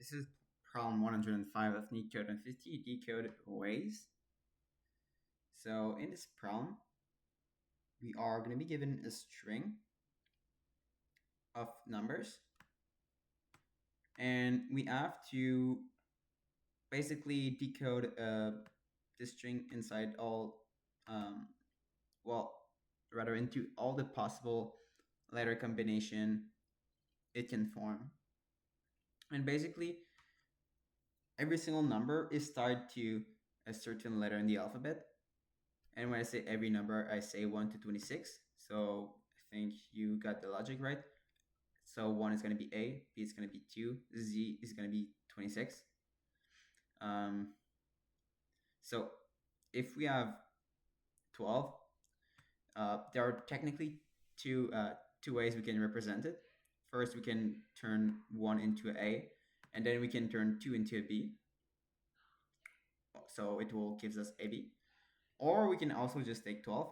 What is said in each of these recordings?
This is problem 105 of Neetcode and 50 decode ways. So in this problem, we are going to be given a string of numbers, and we have to basically decode the string inside all, well, rather into all the possible letter combination it can form. And basically, every single number is tied to a certain letter in the alphabet. And when I say every number, I say 1 to 26. So I think you got the logic right. So 1 is going to be A, B is going to be 2, Z is going to be 26. So if we have 12, there are technically two ways we can represent it. First, we can turn 1 into an A, and then we can turn 2 into a B. So it will gives us AB. Or we can also just take 12,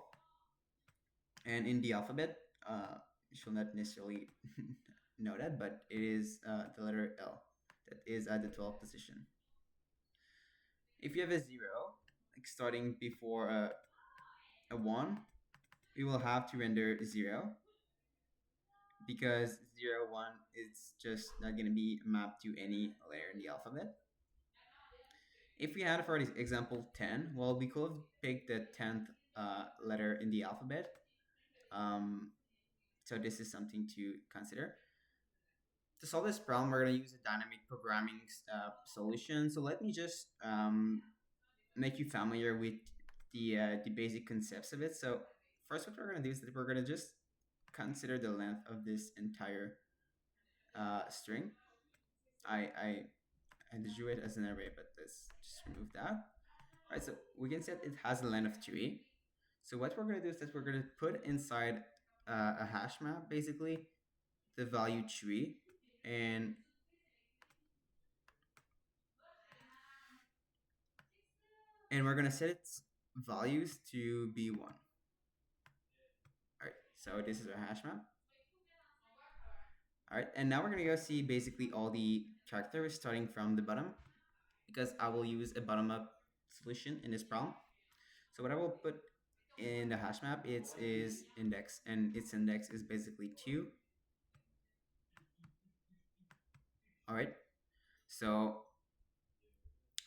and in the alphabet, you should not necessarily know that, but it is the letter L that is at the 12th position. If you have a 0, like starting before a 1, we will have to render 0, because 0, 1 is just not going to be mapped to any letter in the alphabet. If we had, for example, 10, well, we could have picked the 10th letter in the alphabet. So this is something to consider. To solve this problem, we're going to use a dynamic programming solution. So let me just make you familiar with the basic concepts of it. So first, what we're going to do is that we're going to just consider the length of this entire string. I drew it as an array, but let's just remove that. All right, so we can say it has a length of 3. So what we're going to do is that we're going to put inside a hash map, basically, the value 3, and we're going to set its values to be 1. All right, so this is our hash map. All right, and now we're going to go see basically all the characters starting from the bottom, because I will use a bottom-up solution in this problem. So what I will put in the hash map is index, and its index is basically 2. All right, so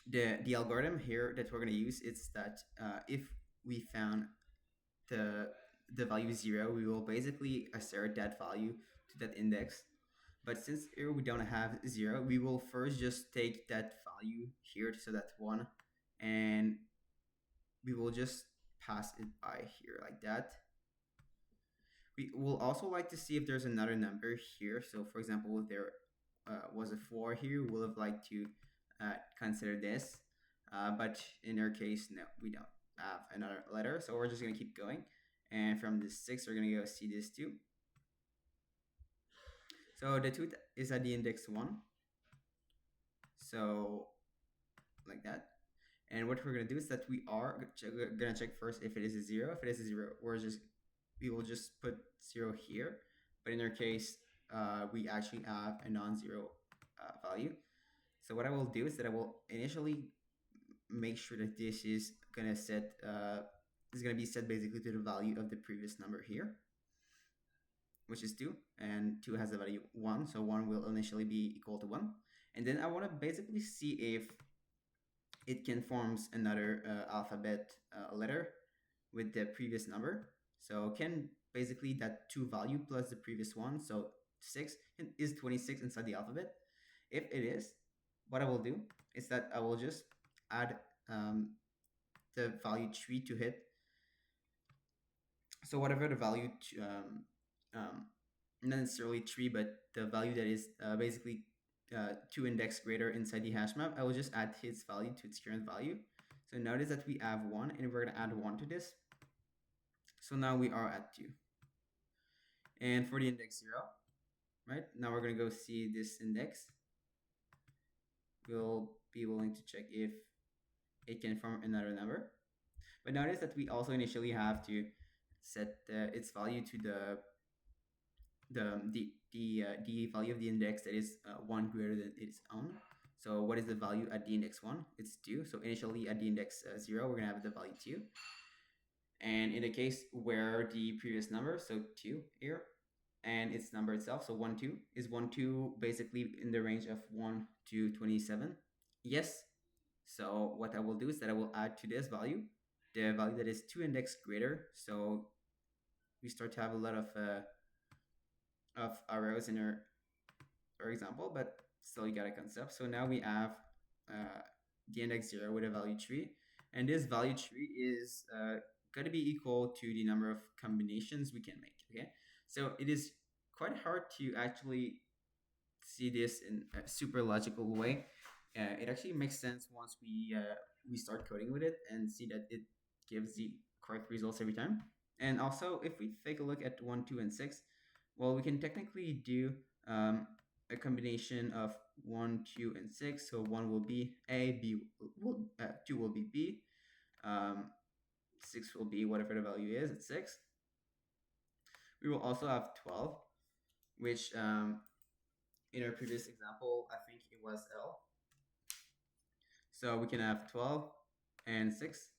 the algorithm here that we're going to use is that if we found the value 0, we will basically assert that value to that index. But since here we don't have 0, we will first just take that value here, so that's 1, and we will just pass it by here like that. We will also like to see if there's another number here. So for example, if there was a 4 here, we'll have liked to consider this. But in our case, no, we don't have another letter. So we're just going to keep going. And from this 6, we're going to go see this 2. So the 2 is at the index 1. So like that. And what we're going to do is that we are going to check first if it is a 0. If it is a 0, we will just put 0 here. But in our case, we actually have a non-zero value. So what I will do is that I will initially make sure that this is going to set is going to be set basically to the value of the previous number here, which is 2, and 2 has the value 1, so 1 will initially be equal to 1. And then I want to basically see if it can forms another alphabet letter with the previous number. So can basically that 2 value plus the previous one, so 6, is 26 inside the alphabet. If it is, what I will do is that I will just add the value 3 to it. So whatever the value, not necessarily 3, but the value that is basically 2 index greater inside the hash map, I will just add its value to its current value. So notice that we have 1, and we're going to add 1 to this. So now we are at 2. And for the index 0, right, now we're going to go see this index. We'll be willing to check if it can form another number. But notice that we also initially have to set its value to the value of the index that is 1 greater than its own. So what is the value at the index 1? It's 2. So initially at the index 0, we're going to have the value 2. And in the case where the previous number, so 2 here, and its number itself, so 1, 2, is 1, 2 basically in the range of 1 to 27? Yes. So what I will do is that I will add to this value the value that is 2 index greater. So we start to have a lot of arrows in our example, but still you got a concept. So now we have the index 0 with a value 3, and this value 3 is going to be equal to the number of combinations we can make. Okay, so it is quite hard to actually see this in a super logical way. It actually makes sense once we start coding with it and see that it gives the correct results every time. And also, if we take a look at 1, 2, and 6, well, we can technically do a combination of 1, 2, and 6. So 1 will be A, 2 will be B, 6 will be whatever the value is at 6. We will also have 12, which in our previous example, I think it was L. So we can have 12 and 6.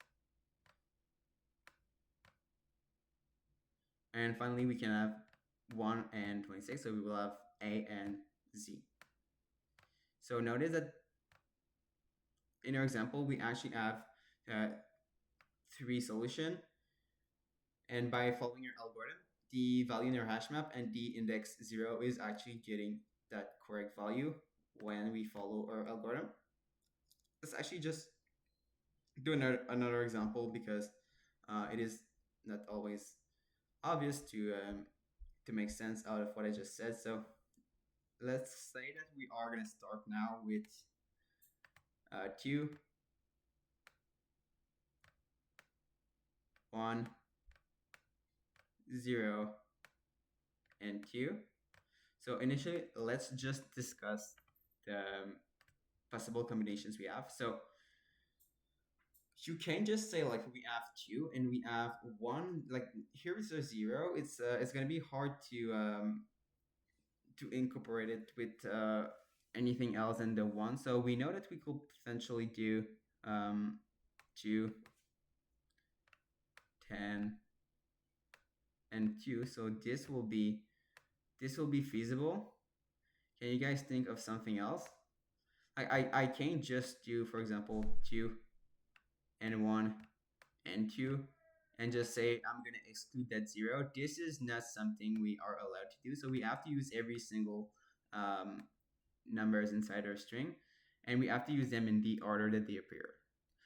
And finally, we can have 1 and 26. So we will have A and Z. So notice that in our example, we actually have 3 solutions. And by following your algorithm, the value in our hash map and the index 0 is actually getting that correct value when we follow our algorithm. Let's actually just do another example because it is not always obvious to make sense out of what I just said. So let's say that we are going to start now with 2, 1, 0, and 2. So initially, let's just discuss the possible combinations we have. So you can just say like we have 2 and we have 1. Like here's a 0. It's gonna be hard to incorporate it with anything else than the 1. So we know that we could potentially do 2, 10, and 2. So this will be feasible. Can you guys think of something else? I can't just do, for example, 2 and 1 and 2 and just say I'm going to exclude that 0. This is not something we are allowed to do. So we have to use every single numbers inside our string, and we have to use them in the order that they appear.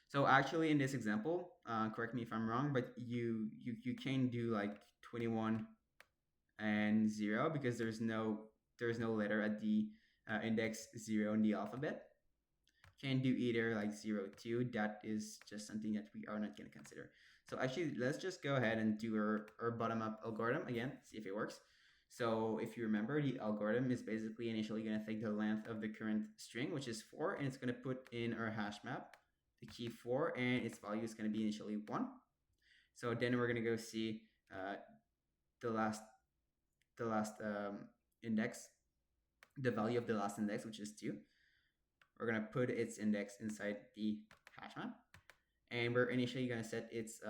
So actually in this example, correct me if I'm wrong, but you can do like 21 and 0 because there's no letter at the index 0 in the alphabet. Can do either like 0, 2. That is just something that we are not going to consider. So actually, let's just go ahead and do our bottom-up algorithm again, see if it works. So if you remember, the algorithm is basically initially going to take the length of the current string, which is 4, and it's going to put in our hash map the key 4, and its value is going to be initially 1. So then we're going to go see the last index, the value of the last index, which is 2. We're going to put its index inside the hash map, and we're initially going to set its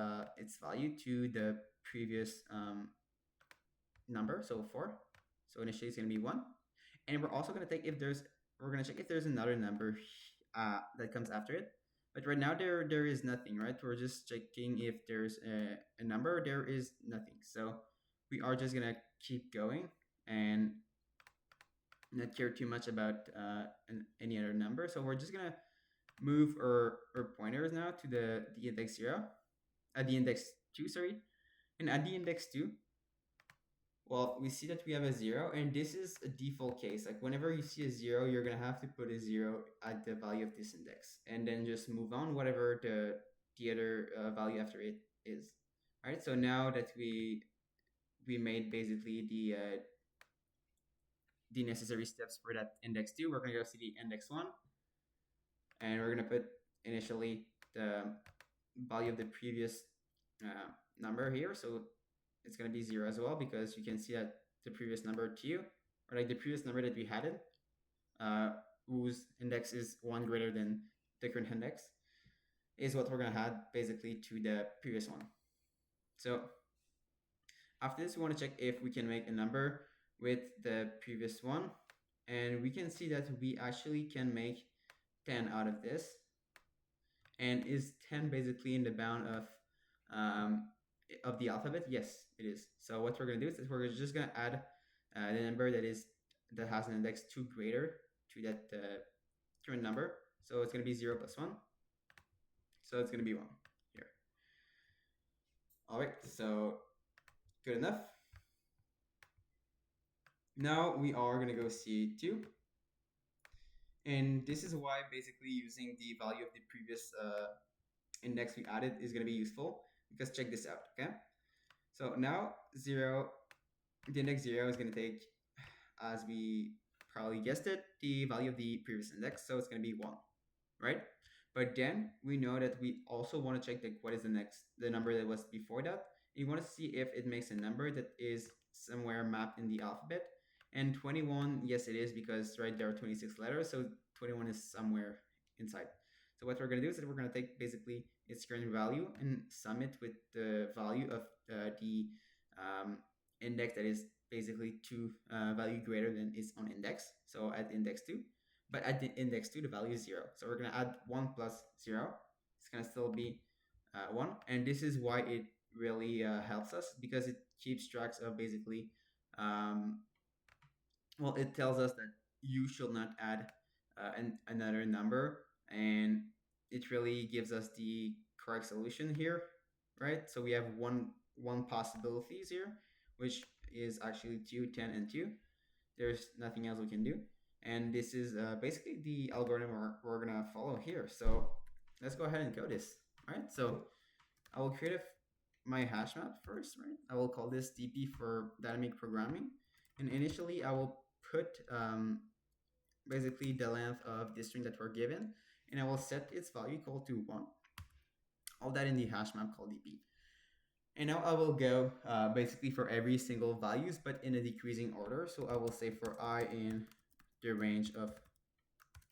value to the previous number, so 4. So initially it's going to be 1, and we're also going to take we're going to check if there's another number that comes after it. But right now there is nothing, right? We're just checking if there's a number. There is nothing, so we are just going to keep going and not care too much about any other number. So we're just gonna move our pointers now to the index 0, at the index 2, sorry, and at the index 2, well, we see that we have a 0, and this is a default case. Like whenever you see a 0, you're gonna have to put a 0 at the value of this index, and then just move on whatever the other value after it is. All right. So now that we made basically the necessary steps for that index 2, we're going to go see the index 1, and we're going to put initially the value of the previous number here. So it's going to be 0 as well, because you can see that the previous number 2, or like the previous number that we had it, whose index is 1 greater than the current index is what we're going to add basically to the previous one. So after this, we want to check if we can make a number with the previous one. And we can see that we actually can make 10 out of this. And is 10 basically in the bound of the alphabet? Yes, it is. So what we're going to do is we're just going to add the number that has an index 2 greater to that current number. So it's going to be 0 plus 1. So it's going to be 1 here. All right, so good enough. Now we are going to go C2. And this is why basically using the value of the previous index we added is going to be useful, because check this out, okay? So now the index 0 is going to take, as we probably guessed it, the value of the previous index. So it's going to be 1, right? But then we know that we also want to check what is the number that was before that. You want to see if it makes a number that is somewhere mapped in the alphabet. And 21, yes, it is, because right there are 26 letters, so 21 is somewhere inside. So what we're going to do is that we're going to take basically its current value and sum it with the value of the index that is basically 2 value greater than its own index. So at index 2. But at the index 2, the value is 0. So we're going to add 1 plus 0. It's going to still be 1. And this is why it really helps us, because it keeps tracks of basically, well, it tells us that you should not add another number. And it really gives us the correct solution here, right? So we have one possibilities here, which is actually 2, 10, and 2. There's nothing else we can do. And this is basically the algorithm we're going to follow here. So let's go ahead and code this, right? So I will create my hash map first, right? I will call this DP for dynamic programming. And initially, I will put basically the length of the string that we're given. And I will set its value equal to 1. All that in the hash map called DP. And now I will go basically for every single values, but in a decreasing order. So I will say for I in the range of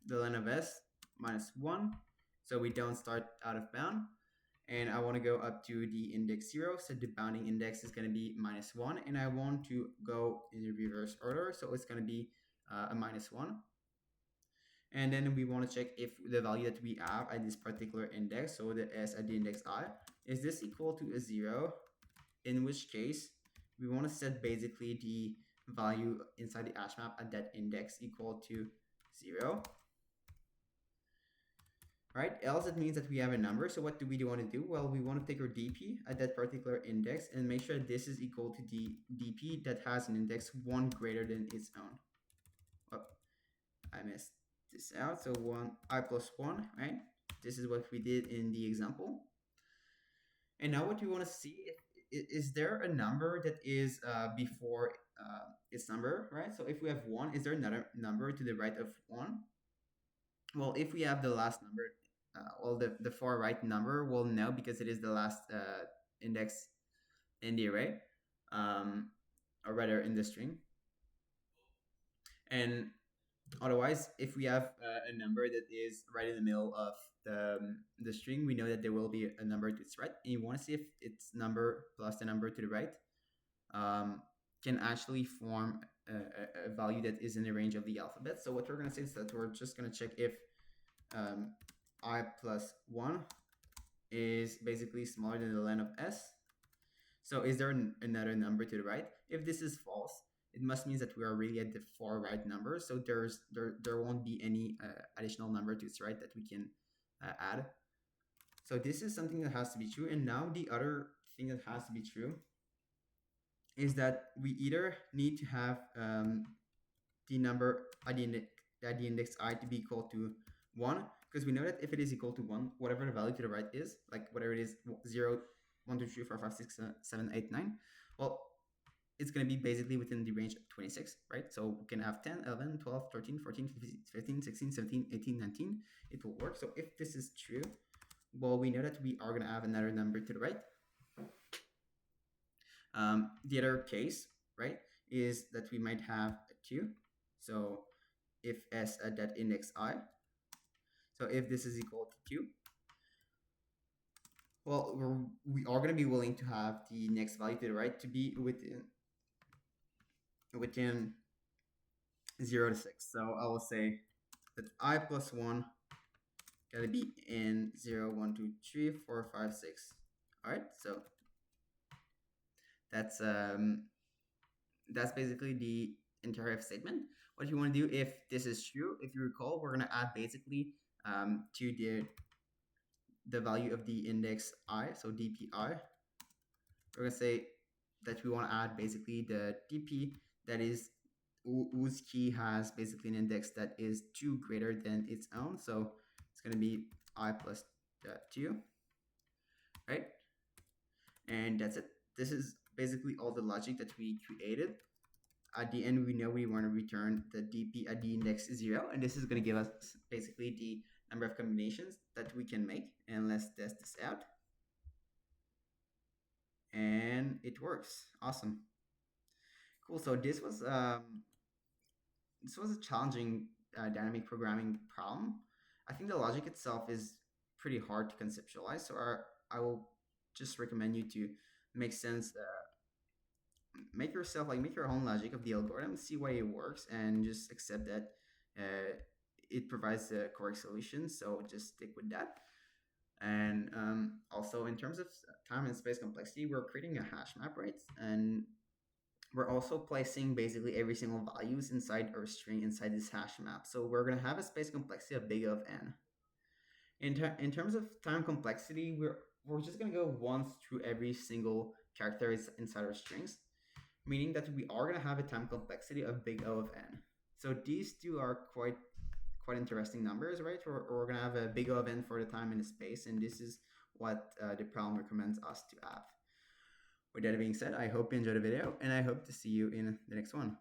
the length of s minus 1. So we don't start out of bound. And I want to go up to the index 0. So the bounding index is going to be minus 1. And I want to go in the reverse order. So it's going to be a minus 1. And then we want to check if the value that we have at this particular index, so the s at the index I, is this equal to a 0? In which case, we want to set basically the value inside the hash map at that index equal to 0. Right? Else it means that we have a number. So what do we want to do? Well, we want to take our DP at that particular index and make sure this is equal to the DP that has an index 1 greater than its own. Oh, I missed this out. So I plus 1, right? This is what we did in the example. And now what we want to see, is there a number that is before its number, right? So if we have 1, is there another number to the right of 1? Well, if we have the last number, well, the far right number, we'll know because it is the last index in the array, or rather in the string. And otherwise, if we have a number that is right in the middle of the string, we know that there will be a number to its right. And you want to see if its number plus the number to the right can actually form a value that is in the range of the alphabet. So what we're going to say is that we're just going to check if I plus 1 is basically smaller than the length of s. So is there another number to the right? If this is false, it must mean that we are really at the far right number. So there won't be any additional number to its right that we can add. So this is something that has to be true. And now the other thing that has to be true is that we either need to have the number at the index I to be equal to 1, because we know that if it is equal to 1, whatever the value to the right is, like whatever it is, 0, 1, 2, 3, 4, 5, 6, 7, 8, 9, well, it's going to be basically within the range of 26, right? So we can have 10, 11, 12, 13, 14, 15, 16, 17, 18, 19. It will work. So if this is true, well, we know that we are going to have another number to the right. The other case, right, is that we might have a 2. So if s at that index I. So if this is equal to 2, well, we are going to be willing to have the next value to the right to be within 0 to 6. So I will say that I plus 1 got to be in 0, 1, 2, 3, 4, 5, 6. All right, so that's basically the entire if statement. What you want to do if this is true, if you recall, we're going to add basically to the value of the index I, so dpi. We're going to say that we want to add basically the dp that is whose key has basically an index that is 2 greater than its own. So it's going to be I plus 2, right? And that's it. This is basically all the logic that we created. At the end, we know we want to return the dp at the index 0, and this is going to give us basically the number of combinations that we can make. And let's test this out. And it works. Awesome. Cool. So this was a challenging dynamic programming problem. I think the logic itself is pretty hard to conceptualize. So I will just recommend you to make sense make your own logic of the algorithm, see why it works, and just accept that it provides the correct solution. So just stick with that. And also in terms of time and space complexity, we're creating a hash map, right? And we're also placing basically every single values inside our string inside this hash map. So we're going to have a space complexity of big O of n. In terms of time complexity, we're just going to go once through every single character inside our strings, meaning that we are going to have a time complexity of big O of n. So these two are quite interesting numbers, right? We're going to have a big O of n for the time and the space, and this is what the problem recommends us to have. With that being said, I hope you enjoyed the video, and I hope to see you in the next one.